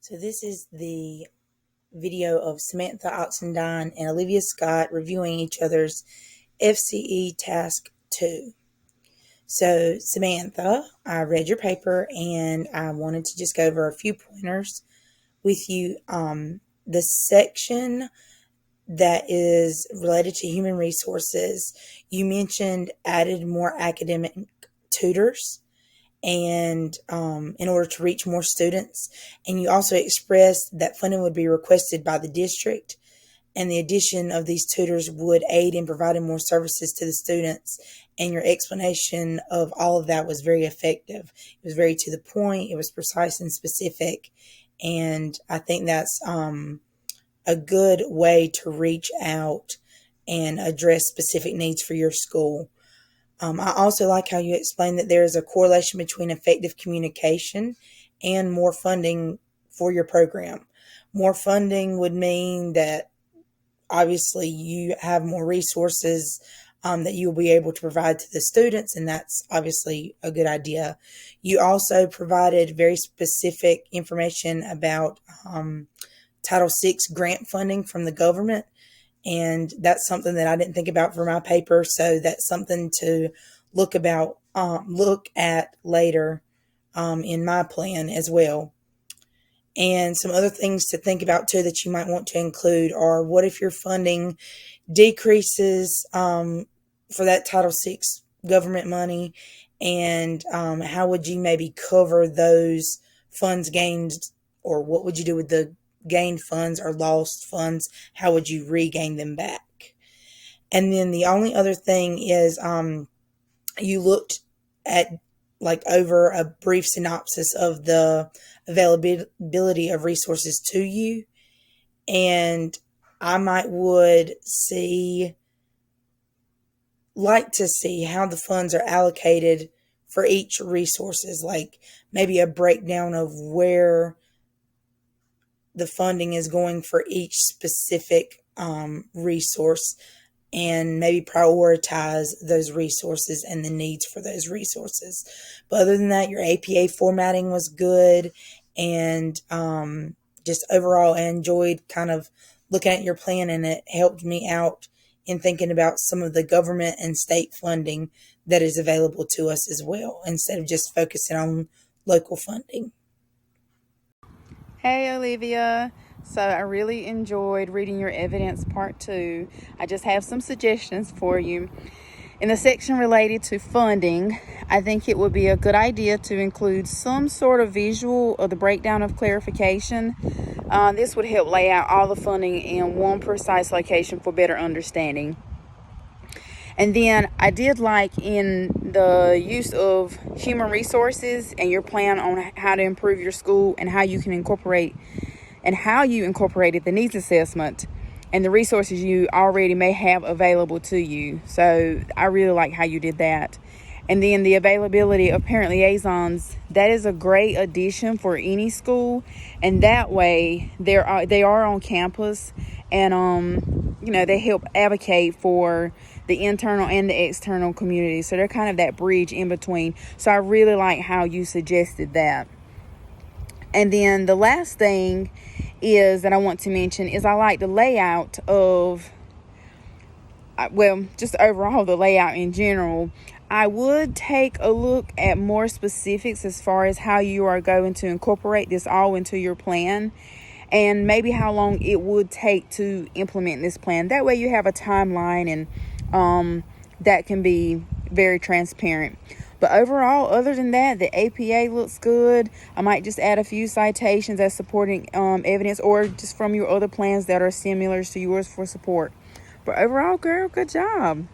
So this is the video of Samantha Oxendine and Olivia Scott reviewing each other's FCE Task 2. So Samantha, I read your paper and I wanted to just go over a few pointers with you. The section that is related to human resources, you mentioned added more academic tutors and in order to reach more students. And you also expressed that funding would be requested by the district, and the addition of these tutors would aid in providing more services to the students. And your explanation of all of that was very effective. It was very to the point. It was precise and specific. And I think that's a good way to reach out and address specific needs for your school. I also like how you explained that there is a correlation between effective communication and more funding for your program. More funding would mean that obviously you have more resources that you'll be able to provide to the students, and that's obviously a good idea. You also provided very specific information about Title VI grant funding from the government. And that's something that I didn't think about for my paper. So that's something to look at later in my plan as well. And some other things to think about too that you might want to include are, what if your funding decreases for that Title VI government money, and how would you maybe cover those funds gained, or what would you do with the gained funds or lost funds? How would you regain them back? And then the only other thing is you looked at over a brief synopsis of the availability of resources to you, and I would like to see how the funds are allocated for each resources, like maybe a breakdown of where the funding is going for each specific resource, and maybe prioritize those resources and the needs for those resources. But other than that, your APA formatting was good, and just overall I enjoyed kind of looking at your plan, and it helped me out in thinking about some of the government and state funding that is available to us as well, instead of just focusing on local funding. Hey Olivia, so I really enjoyed reading your evidence part 2. I just have some suggestions for you. In the section related to funding, I think it would be a good idea to include some sort of visual of the breakdown of clarification. This would help lay out all the funding in one precise location for better understanding. And then I did like in the use of human resources and your plan on how to improve your school, and how you incorporated the needs assessment and the resources you already may have available to you. So I really like how you did that. And then the availability of parent liaisons, that is a great addition for any school. And that way they are on campus, and they help advocate for the internal and the external community. So they're kind of that bridge in between. So I really like how you suggested that. And then the last thing is that I want to mention is I like the layout of, just overall the layout in general. I would take a look at more specifics as far as how you are going to incorporate this all into your plan, and maybe how long it would take to implement this plan. That way you have a timeline, and that can be very transparent. But overall, other than that, the APA looks good. I might just add a few citations as supporting evidence, or just from your other plans that are similar to yours for support. But overall, girl, good job.